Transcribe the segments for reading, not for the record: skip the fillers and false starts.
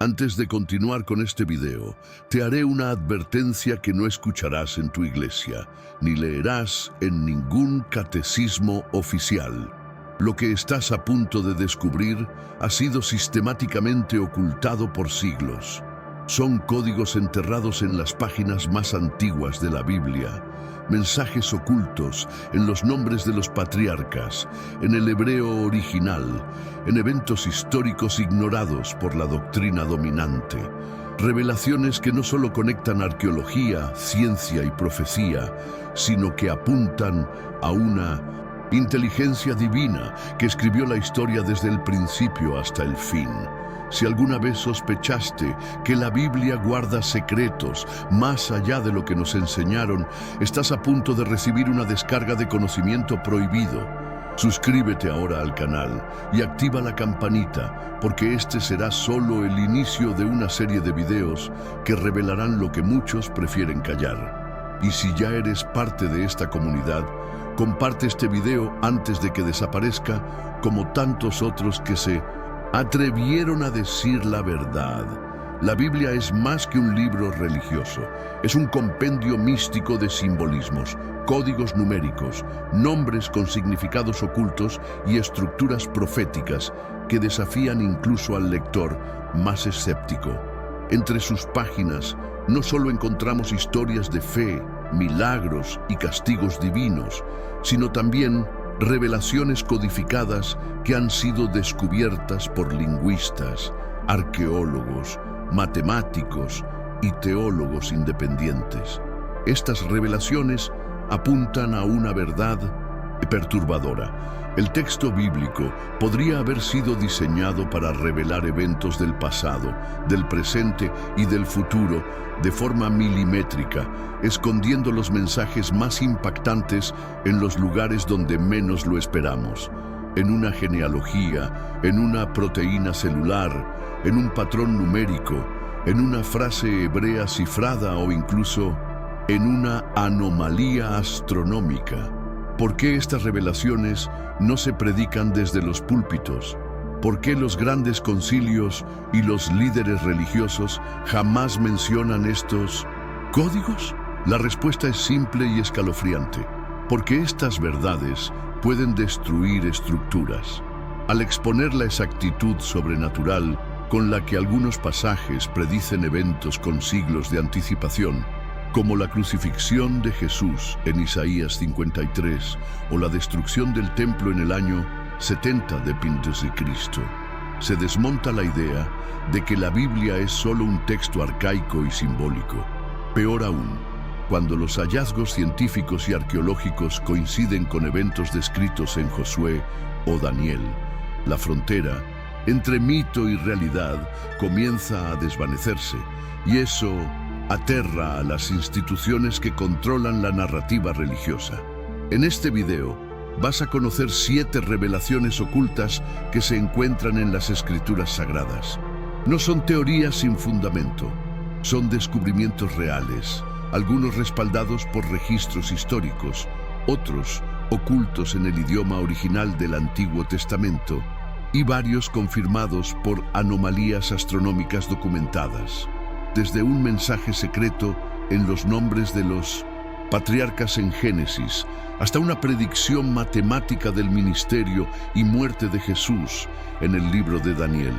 Antes de continuar con este video, te haré una advertencia que no escucharás en tu iglesia, ni leerás en ningún catecismo oficial. Lo que estás a punto de descubrir ha sido sistemáticamente ocultado por siglos. Son códigos enterrados en las páginas más antiguas de la Biblia, mensajes ocultos en los nombres de los patriarcas, en el hebreo original, en eventos históricos ignorados por la doctrina dominante. Revelaciones que no solo conectan arqueología, ciencia y profecía, sino que apuntan a una inteligencia divina que escribió la historia desde el principio hasta el fin. Si alguna vez sospechaste que la Biblia guarda secretos más allá de lo que nos enseñaron, estás a punto de recibir una descarga de conocimiento prohibido. Suscríbete ahora al canal y activa la campanita, porque este será solo el inicio de una serie de videos que revelarán lo que muchos prefieren callar. Y si ya eres parte de esta comunidad, comparte este video antes de que desaparezca, como tantos otros que se atrevieron a decir la verdad. La Biblia es más que un libro religioso. Es un compendio místico de simbolismos, códigos numéricos, nombres con significados ocultos y estructuras proféticas que desafían incluso al lector más escéptico. Entre sus páginas no solo encontramos historias de fe, milagros y castigos divinos, sino también revelaciones codificadas que han sido descubiertas por lingüistas, arqueólogos, matemáticos y teólogos independientes. Estas revelaciones apuntan a una verdad perturbadora. El texto bíblico podría haber sido diseñado para revelar eventos del pasado, del presente y del futuro de forma milimétrica, escondiendo los mensajes más impactantes en los lugares donde menos lo esperamos. En una genealogía, en una proteína celular, en un patrón numérico, en una frase hebrea cifrada o incluso en una anomalía astronómica. ¿Por qué estas revelaciones no se predican desde los púlpitos? ¿Por qué los grandes concilios y los líderes religiosos jamás mencionan estos códigos? La respuesta es simple y escalofriante. Porque estas verdades pueden destruir estructuras. Al exponer la exactitud sobrenatural con la que algunos pasajes predicen eventos con siglos de anticipación, como la crucifixión de Jesús en Isaías 53 o la destrucción del templo en el año 70 después de Cristo, se desmonta la idea de que la Biblia es solo un texto arcaico y simbólico. Peor aún, cuando los hallazgos científicos y arqueológicos coinciden con eventos descritos en Josué o Daniel, la frontera entre mito y realidad comienza a desvanecerse, y eso aterra a las instituciones que controlan la narrativa religiosa. En este video vas a conocer 7 revelaciones ocultas que se encuentran en las Escrituras Sagradas. No son teorías sin fundamento, son descubrimientos reales, algunos respaldados por registros históricos, otros ocultos en el idioma original del Antiguo Testamento y varios confirmados por anomalías astronómicas documentadas. Desde un mensaje secreto en los nombres de los patriarcas en Génesis, hasta una predicción matemática del ministerio y muerte de Jesús en el libro de Daniel.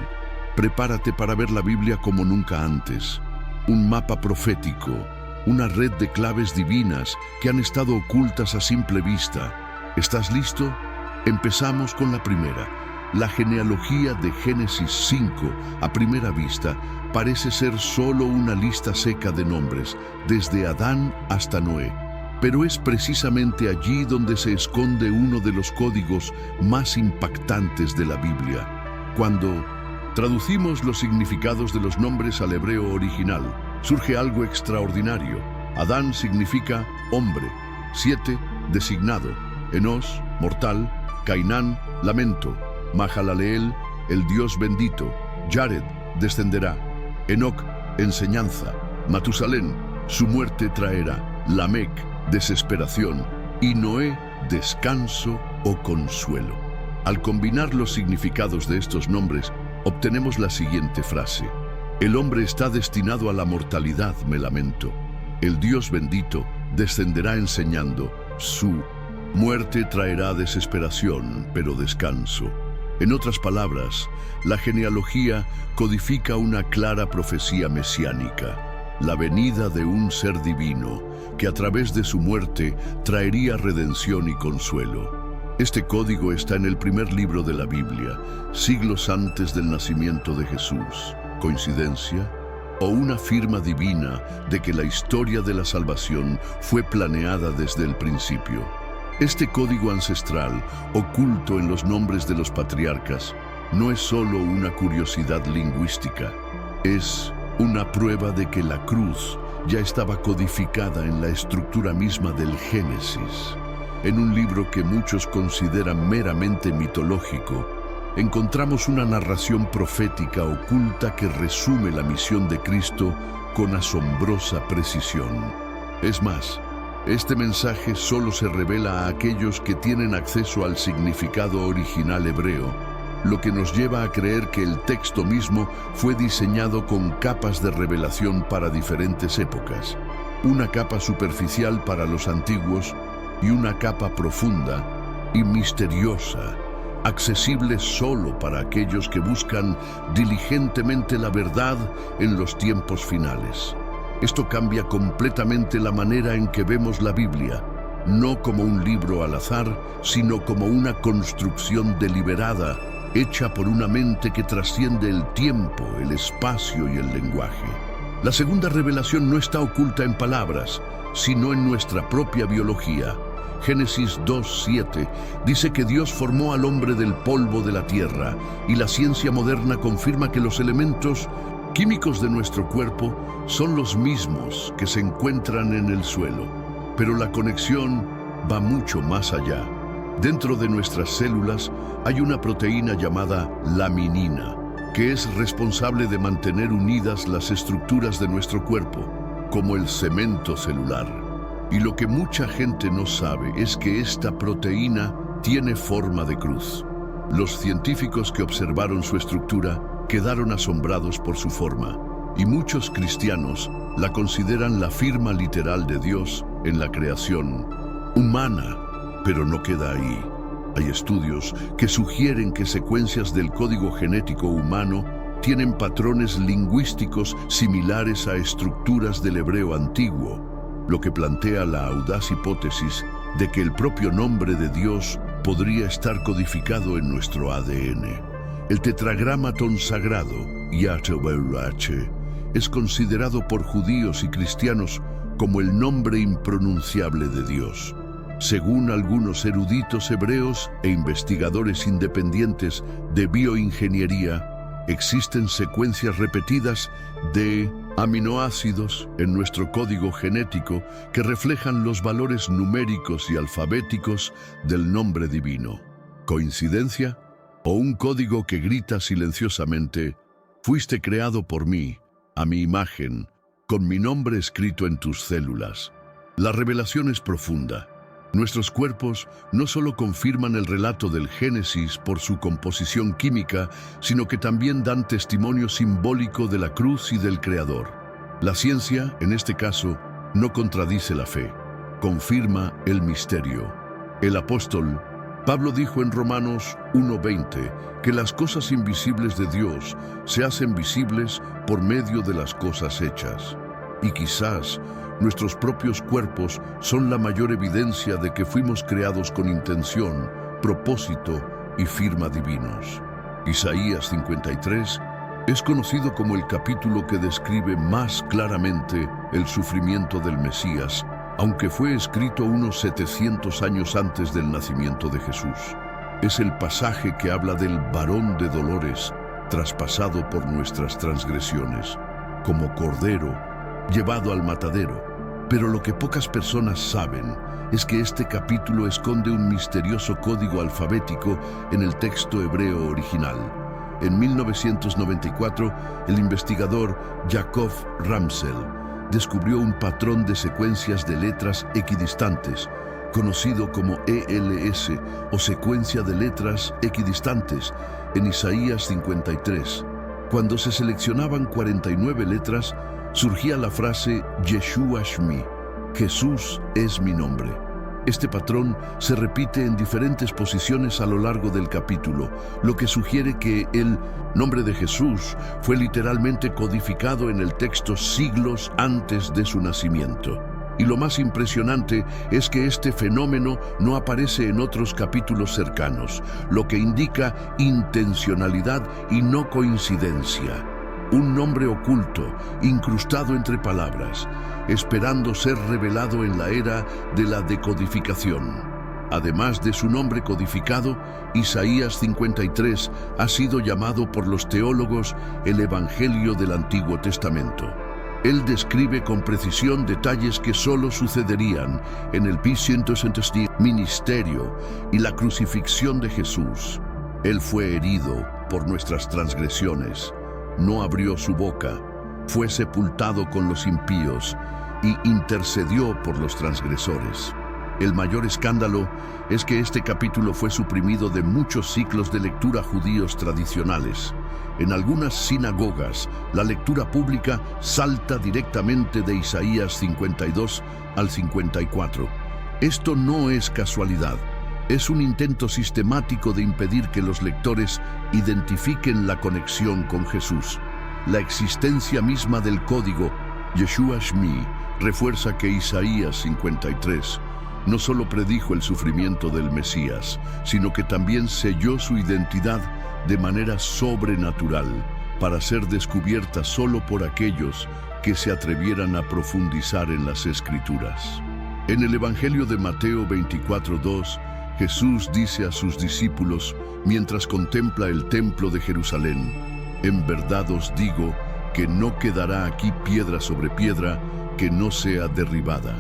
Prepárate para ver la Biblia como nunca antes. Un mapa profético, una red de claves divinas que han estado ocultas a simple vista. ¿Estás listo? Empezamos con la primera. La genealogía de Génesis 5, a primera vista, parece ser solo una lista seca de nombres, desde Adán hasta Noé. Pero es precisamente allí donde se esconde uno de los códigos más impactantes de la Biblia. Cuando traducimos los significados de los nombres al hebreo original, surge algo extraordinario. Adán significa hombre, 7, designado, Enos, mortal, Cainán, lamento, Mahalaleel, el Dios bendito, Jared, descenderá, Enoc, enseñanza, Matusalén, su muerte traerá, Lamec, desesperación, y Noé, descanso o consuelo. Al combinar los significados de estos nombres, obtenemos la siguiente frase: El hombre está destinado a la mortalidad, me lamento. El Dios bendito descenderá enseñando. Su muerte traerá desesperación, pero descanso. En otras palabras, la genealogía codifica una clara profecía mesiánica, la venida de un ser divino que a través de su muerte traería redención y consuelo. Este código está en el primer libro de la Biblia, siglos antes del nacimiento de Jesús. ¿Coincidencia? ¿O una firma divina de que la historia de la salvación fue planeada desde el principio? Este código ancestral, oculto en los nombres de los patriarcas, no es solo una curiosidad lingüística, es una prueba de que la cruz ya estaba codificada en la estructura misma del Génesis. En un libro que muchos consideran meramente mitológico, encontramos una narración profética oculta que resume la misión de Cristo con asombrosa precisión. Es más, este mensaje solo se revela a aquellos que tienen acceso al significado original hebreo, lo que nos lleva a creer que el texto mismo fue diseñado con capas de revelación para diferentes épocas. Una capa superficial para los antiguos y una capa profunda y misteriosa, accesible solo para aquellos que buscan diligentemente la verdad en los tiempos finales. Esto cambia completamente la manera en que vemos la Biblia, no como un libro al azar, sino como una construcción deliberada, hecha por una mente que trasciende el tiempo, el espacio y el lenguaje. La segunda revelación no está oculta en palabras, sino en nuestra propia biología. Génesis 2:7 dice que Dios formó al hombre del polvo de la tierra, y la ciencia moderna confirma que los elementos químicos de nuestro cuerpo son los mismos que se encuentran en el suelo. Pero la conexión va mucho más allá. Dentro de nuestras células hay una proteína llamada laminina, que es responsable de mantener unidas las estructuras de nuestro cuerpo, como el cemento celular. Y lo que mucha gente no sabe es que esta proteína tiene forma de cruz. Los científicos que observaron su estructura quedaron asombrados por su forma, y muchos cristianos la consideran la firma literal de Dios en la creación humana, pero no queda ahí. Hay estudios que sugieren que secuencias del código genético humano tienen patrones lingüísticos similares a estructuras del hebreo antiguo, lo que plantea la audaz hipótesis de que el propio nombre de Dios podría estar codificado en nuestro ADN. El tetragramatón sagrado, Yahweh, es considerado por judíos y cristianos como el nombre impronunciable de Dios. Según algunos eruditos hebreos e investigadores independientes de bioingeniería, existen secuencias repetidas de aminoácidos en nuestro código genético que reflejan los valores numéricos y alfabéticos del nombre divino. ¿Coincidencia? ¿O un código que grita silenciosamente: fuiste creado por mí, a mi imagen, con mi nombre escrito en tus células? La revelación es profunda. Nuestros cuerpos no solo confirman el relato del Génesis por su composición química, sino que también dan testimonio simbólico de la cruz y del Creador. La ciencia, en este caso, no contradice la fe, confirma el misterio. El apóstol Pablo dijo en Romanos 1:20 que las cosas invisibles de Dios se hacen visibles por medio de las cosas hechas. Y quizás nuestros propios cuerpos son la mayor evidencia de que fuimos creados con intención, propósito y firma divinos. Isaías 53 es conocido como el capítulo que describe más claramente el sufrimiento del Mesías, aunque fue escrito unos 700 años antes del nacimiento de Jesús. Es el pasaje que habla del varón de dolores, traspasado por nuestras transgresiones, como cordero, llevado al matadero. Pero lo que pocas personas saben es que este capítulo esconde un misterioso código alfabético en el texto hebreo original. En 1994, el investigador Yaakov Ramsel descubrió un patrón de secuencias de letras equidistantes, conocido como ELS o secuencia de letras equidistantes, en Isaías 53, Cuando se seleccionaban 49 letras, surgía la frase Yeshua Shmi, Jesús es mi nombre. Este patrón se repite en diferentes posiciones a lo largo del capítulo, lo que sugiere que el nombre de Jesús fue literalmente codificado en el texto siglos antes de su nacimiento. Y lo más impresionante es que este fenómeno no aparece en otros capítulos cercanos, lo que indica intencionalidad y no coincidencia. Un nombre oculto, incrustado entre palabras, esperando ser revelado en la era de la decodificación. Además de su nombre codificado, Isaías 53 ha sido llamado por los teólogos el Evangelio del Antiguo Testamento. Él describe con precisión detalles que solo sucederían en el ministerio y la crucifixión de Jesús. Él fue herido por nuestras transgresiones, no abrió su boca, fue sepultado con los impíos y intercedió por los transgresores. El mayor escándalo es que este capítulo fue suprimido de muchos ciclos de lectura judíos tradicionales. En algunas sinagogas, la lectura pública salta directamente de Isaías 52 al 54. Esto no es casualidad. Es un intento sistemático de impedir que los lectores identifiquen la conexión con Jesús. La existencia misma del código Yeshua Shmi refuerza que Isaías 53 no solo predijo el sufrimiento del Mesías, sino que también selló su identidad de manera sobrenatural para ser descubierta solo por aquellos que se atrevieran a profundizar en las Escrituras. En el Evangelio de Mateo 24:2, Jesús dice a sus discípulos mientras contempla el templo de Jerusalén: en verdad os digo que no quedará aquí piedra sobre piedra que no sea derribada.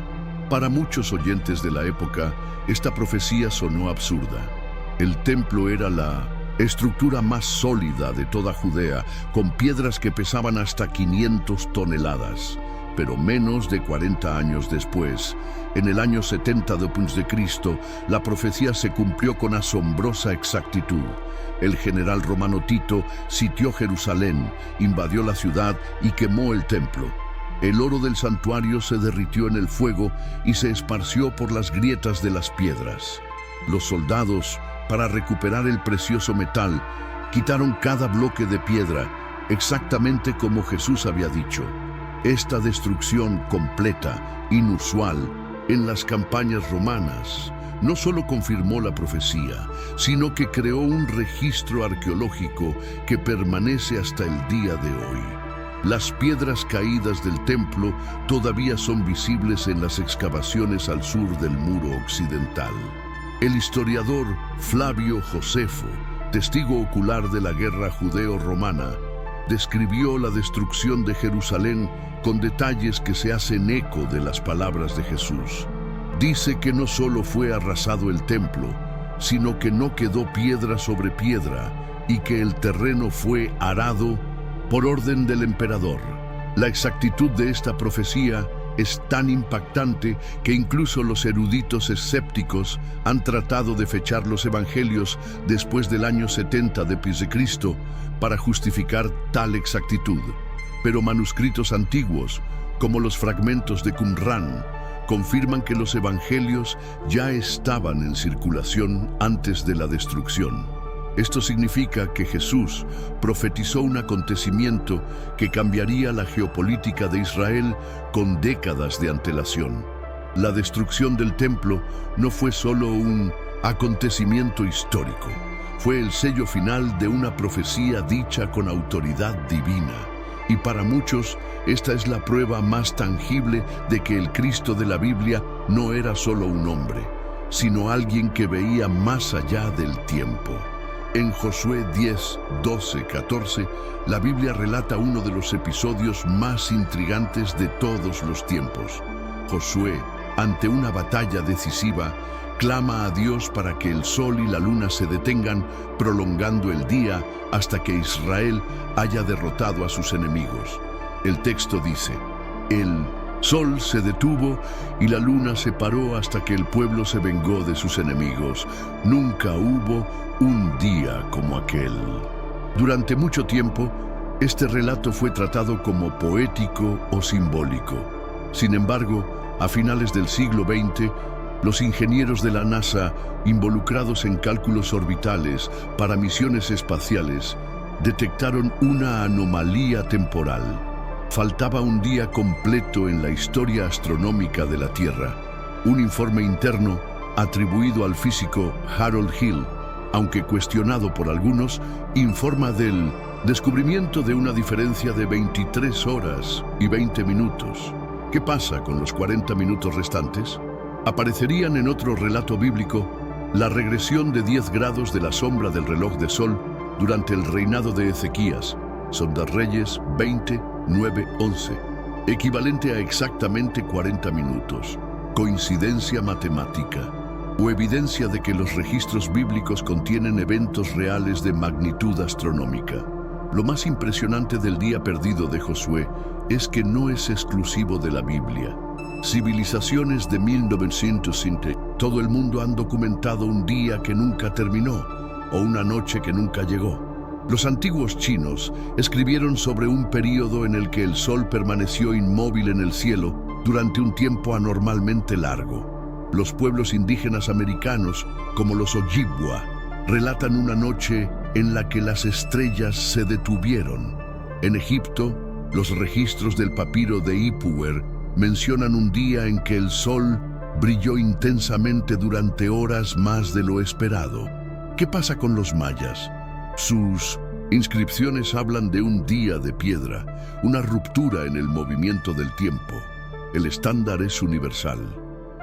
Para muchos oyentes de la época, esta profecía sonó absurda. El templo era la estructura más sólida de toda Judea, con piedras que pesaban hasta 500 toneladas. Pero menos de 40 años después, en el año 70 después de Cristo, la profecía se cumplió con asombrosa exactitud. El general romano Tito sitió Jerusalén, invadió la ciudad y quemó el templo. El oro del santuario se derritió en el fuego y se esparció por las grietas de las piedras. Los soldados, para recuperar el precioso metal, quitaron cada bloque de piedra, exactamente como Jesús había dicho. Esta destrucción completa, inusual, en las campañas romanas, no solo confirmó la profecía, sino que creó un registro arqueológico que permanece hasta el día de hoy. Las piedras caídas del templo todavía son visibles en las excavaciones al sur del muro occidental. El historiador Flavio Josefo, testigo ocular de la guerra judeo-romana, describió la destrucción de Jerusalén con detalles que se hacen eco de las palabras de Jesús. Dice que no solo fue arrasado el templo, sino que no quedó piedra sobre piedra y que el terreno fue arado por orden del emperador. La exactitud de esta profecía es tan impactante que incluso los eruditos escépticos han tratado de fechar los evangelios después del año 70 después de Cristo para justificar tal exactitud. Pero manuscritos antiguos, como los fragmentos de Qumrán, confirman que los evangelios ya estaban en circulación antes de la destrucción. Esto significa que Jesús profetizó un acontecimiento que cambiaría la geopolítica de Israel con décadas de antelación. La destrucción del templo no fue solo un acontecimiento histórico, fue el sello final de una profecía dicha con autoridad divina. Y para muchos, esta es la prueba más tangible de que el Cristo de la Biblia no era solo un hombre, sino alguien que veía más allá del tiempo. En Josué 10, 12, 14, la Biblia relata uno de los episodios más intrigantes de todos los tiempos. Josué, ante una batalla decisiva, clama a Dios para que el sol y la luna se detengan, prolongando el día hasta que Israel haya derrotado a sus enemigos. El texto dice: el sol se detuvo y la luna se paró hasta que el pueblo se vengó de sus enemigos. Nunca hubo un día como aquel. Durante mucho tiempo, Este relato fue tratado como poético o simbólico. Sin embargo, a finales del siglo XX, los ingenieros de la NASA, involucrados en cálculos orbitales para misiones espaciales, detectaron una anomalía temporal. Faltaba un día completo en la historia astronómica de la Tierra. Un informe interno, atribuido al físico Harold Hill, aunque cuestionado por algunos, informa del descubrimiento de una diferencia de 23 horas y 20 minutos. ¿Qué pasa con los 40 minutos restantes? Aparecerían en otro relato bíblico la regresión de 10 grados de la sombra del reloj de sol durante el reinado de Ezequías, Segunda de Reyes 20, 9, 11, equivalente a exactamente 40 minutos. ¿Coincidencia matemática o evidencia de que los registros bíblicos contienen eventos reales de magnitud astronómica? Lo más impresionante del día perdido de Josué es que no es exclusivo de la Biblia. Civilizaciones de 1950, todo el mundo han documentado un día que nunca terminó o una noche que nunca llegó. Los antiguos chinos escribieron sobre un período en el que el sol permaneció inmóvil en el cielo durante un tiempo anormalmente largo. Los pueblos indígenas americanos, como los Ojibwa, relatan una noche en la que las estrellas se detuvieron. En Egipto, los registros del papiro de Ipuwer mencionan un día en que el sol brilló intensamente durante horas más de lo esperado. ¿Qué pasa con los mayas? Sus inscripciones hablan de un día de piedra, una ruptura en el movimiento del tiempo. El estándar es universal.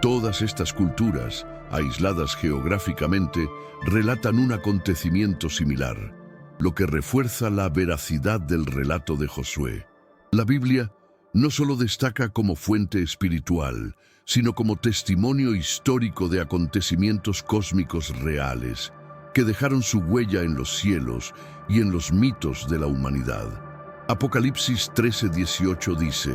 Todas estas culturas, aisladas geográficamente, relatan un acontecimiento similar, lo que refuerza la veracidad del relato de Josué. La Biblia no solo destaca como fuente espiritual, sino como testimonio histórico de acontecimientos cósmicos reales, que dejaron su huella en los cielos y en los mitos de la humanidad. Apocalipsis 13:18 dice: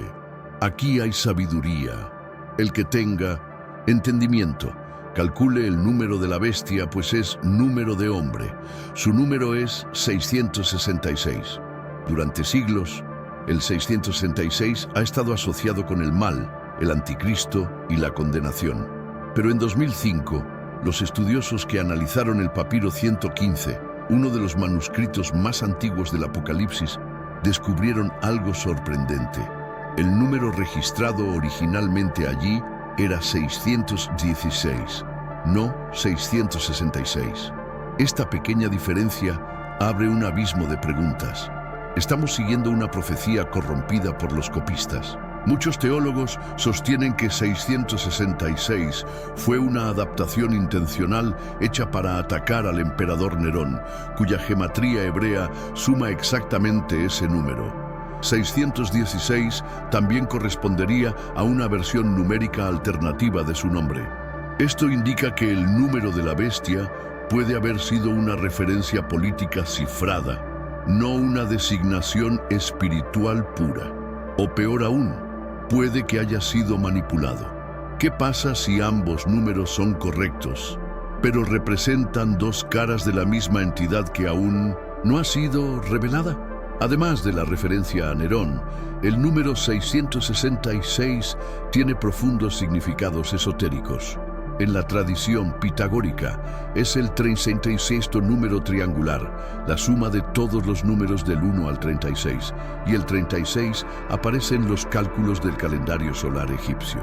«Aquí hay sabiduría. El que tenga entendimiento, calcule el número de la bestia, pues es número de hombre. Su número es 666. Durante siglos, el 666 ha estado asociado con el mal, el anticristo y la condenación. Pero en 2005, los estudiosos que analizaron el papiro 115, uno de los manuscritos más antiguos del Apocalipsis, descubrieron algo sorprendente. El número registrado originalmente allí era 616, no 666. Esta pequeña diferencia abre un abismo de preguntas. ¿Estamos siguiendo una profecía corrompida por los copistas? Muchos teólogos sostienen que 666 fue una adaptación intencional hecha para atacar al emperador Nerón, cuya gematría hebrea suma exactamente ese número. 616 también correspondería a una versión numérica alternativa de su nombre. Esto indica que el número de la bestia puede haber sido una referencia política cifrada, no una designación espiritual pura. O peor aún, puede que haya sido manipulado. ¿Qué pasa si ambos números son correctos, pero representan dos caras de la misma entidad que aún no ha sido revelada? Además de la referencia a Nerón, el número 666 tiene profundos significados esotéricos. En la tradición pitagórica, es el 36º número triangular, la suma de todos los números del 1 al 36, y el 36 aparece en los cálculos del calendario solar egipcio.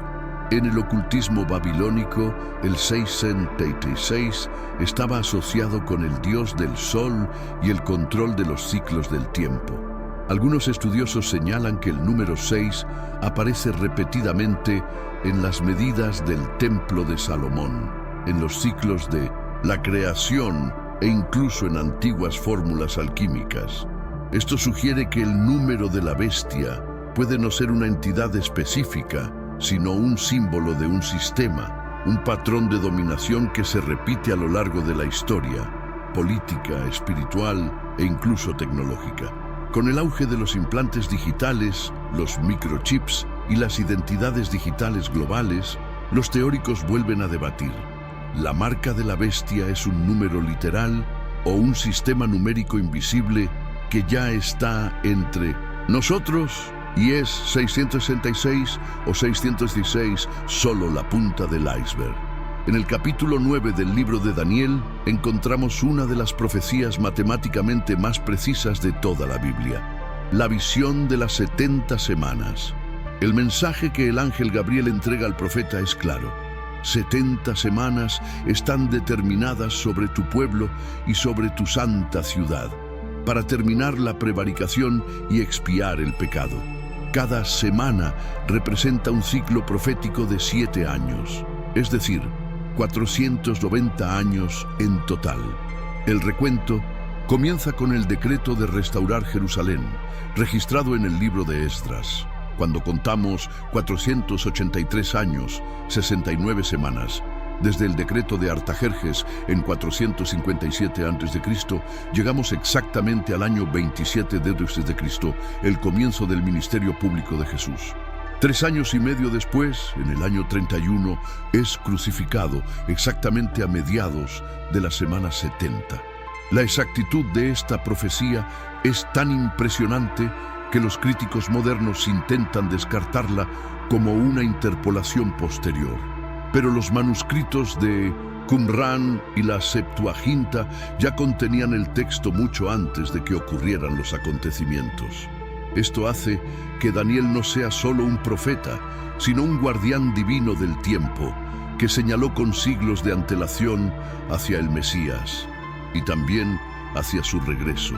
En el ocultismo babilónico, el 666 estaba asociado con el dios del sol y el control de los ciclos del tiempo. Algunos estudiosos señalan que el número 6 aparece repetidamente en las medidas del Templo de Salomón, en los ciclos de la creación e incluso en antiguas fórmulas alquímicas. Esto sugiere que el número de la bestia puede no ser una entidad específica, sino un símbolo de un sistema, un patrón de dominación que se repite a lo largo de la historia, política, espiritual e incluso tecnológica. Con el auge de los implantes digitales, los microchips y las identidades digitales globales, los teóricos vuelven a debatir: ¿la marca de la bestia es un número literal o un sistema numérico invisible que ya está entre nosotros y es 666 o 616 solo la punta del iceberg. En el capítulo 9 del libro de Daniel encontramos una de las profecías matemáticamente más precisas de toda la Biblia, la visión de las 70 semanas. El mensaje que el ángel Gabriel entrega al profeta es claro. 70 semanas están determinadas sobre tu pueblo y sobre tu santa ciudad, para terminar la prevaricación y expiar el pecado. Cada semana representa un ciclo profético de 7 años, es decir, 490 años en total. El recuento comienza con el decreto de restaurar Jerusalén, registrado en el libro de Esdras. Cuando contamos 483 años, 69 semanas, desde el decreto de Artajerjes en 457 a.C., llegamos exactamente al año 27 d.C., el comienzo del ministerio público de Jesús. 3 años y medio después, en el año 31, es crucificado exactamente a mediados de la semana 70. La exactitud de esta profecía es tan impresionante que los críticos modernos intentan descartarla como una interpolación posterior. Pero los manuscritos de Qumrán y la Septuaginta ya contenían el texto mucho antes de que ocurrieran los acontecimientos. Esto hace que Daniel no sea solo un profeta, sino un guardián divino del tiempo, que señaló con siglos de antelación hacia el Mesías y también hacia su regreso.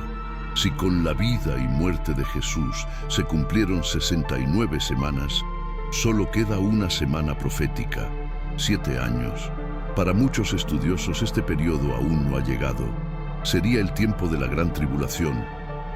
Si con la vida y muerte de Jesús se cumplieron 69 semanas, solo queda una semana profética, 7 años. Para muchos estudiosos este periodo aún no ha llegado. Sería el tiempo de la gran tribulación,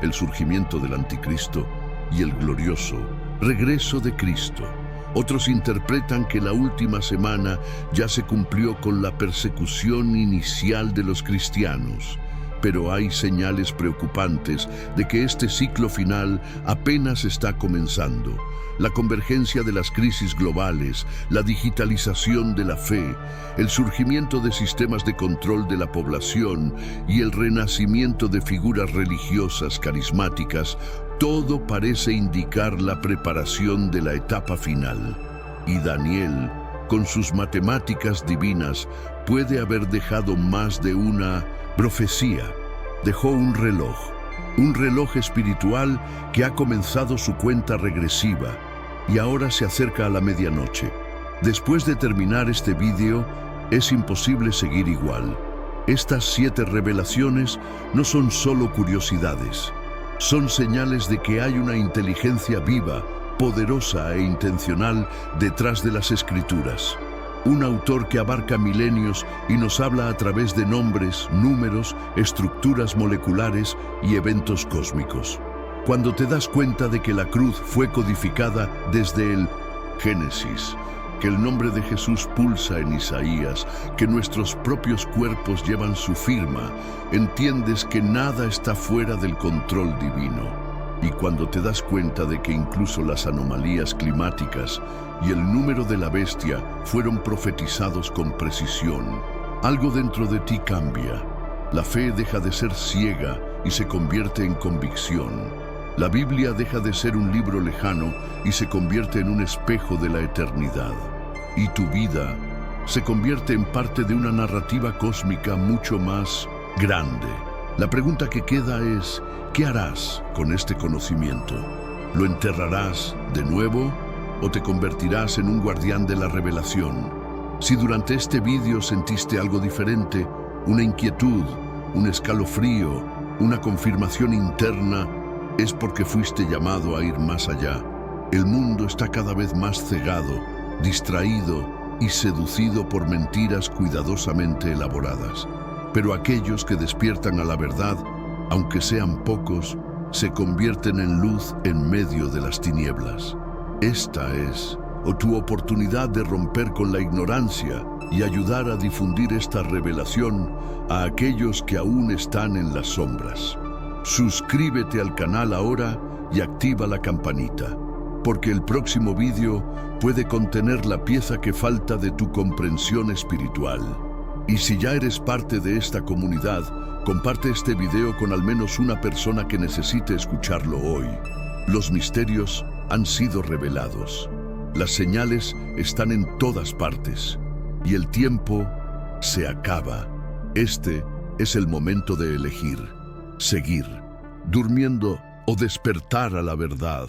el surgimiento del anticristo y el glorioso regreso de Cristo. Otros interpretan que la última semana ya se cumplió con la persecución inicial de los cristianos, pero hay señales preocupantes de que este ciclo final apenas está comenzando. La convergencia de las crisis globales, la digitalización de la fe, el surgimiento de sistemas de control de la población y el renacimiento de figuras religiosas carismáticas, todo parece indicar la preparación de la etapa final. Y Daniel, con sus matemáticas divinas, puede haber dejado más de una profecía. Dejó un reloj espiritual que ha comenzado su cuenta regresiva y ahora se acerca a la medianoche. Después de terminar este vídeo, es imposible seguir igual. Estas 7 revelaciones no son solo curiosidades, son señales de que hay una inteligencia viva, poderosa e intencional detrás de las Escrituras. Un autor que abarca milenios y nos habla a través de nombres, números, estructuras moleculares y eventos cósmicos. Cuando te das cuenta de que la cruz fue codificada desde el Génesis, que el nombre de Jesús pulsa en Isaías, que nuestros propios cuerpos llevan su firma, entiendes que nada está fuera del control divino. Y cuando te das cuenta de que incluso las anomalías climáticas y el número de la bestia fueron profetizados con precisión, algo dentro de ti cambia. La fe deja de ser ciega y se convierte en convicción. La Biblia deja de ser un libro lejano y se convierte en un espejo de la eternidad. Y tu vida se convierte en parte de una narrativa cósmica mucho más grande. La pregunta que queda es, ¿qué harás con este conocimiento? ¿Lo enterrarás de nuevo o te convertirás en un guardián de la revelación? Si durante este vídeo sentiste algo diferente, una inquietud, un escalofrío, una confirmación interna, es porque fuiste llamado a ir más allá. El mundo está cada vez más cegado, distraído y seducido por mentiras cuidadosamente elaboradas. Pero aquellos que despiertan a la verdad, aunque sean pocos, se convierten en luz en medio de las tinieblas. Esta es tu oportunidad de romper con la ignorancia y ayudar a difundir esta revelación a aquellos que aún están en las sombras. Suscríbete al canal ahora y activa la campanita, porque el próximo vídeo puede contener la pieza que falta de tu comprensión espiritual. Y si ya eres parte de esta comunidad, comparte este video con al menos una persona que necesite escucharlo hoy. Los misterios han sido revelados. Las señales están en todas partes. Y el tiempo se acaba. Este es el momento de elegir, seguir, durmiendo o despertar a la verdad.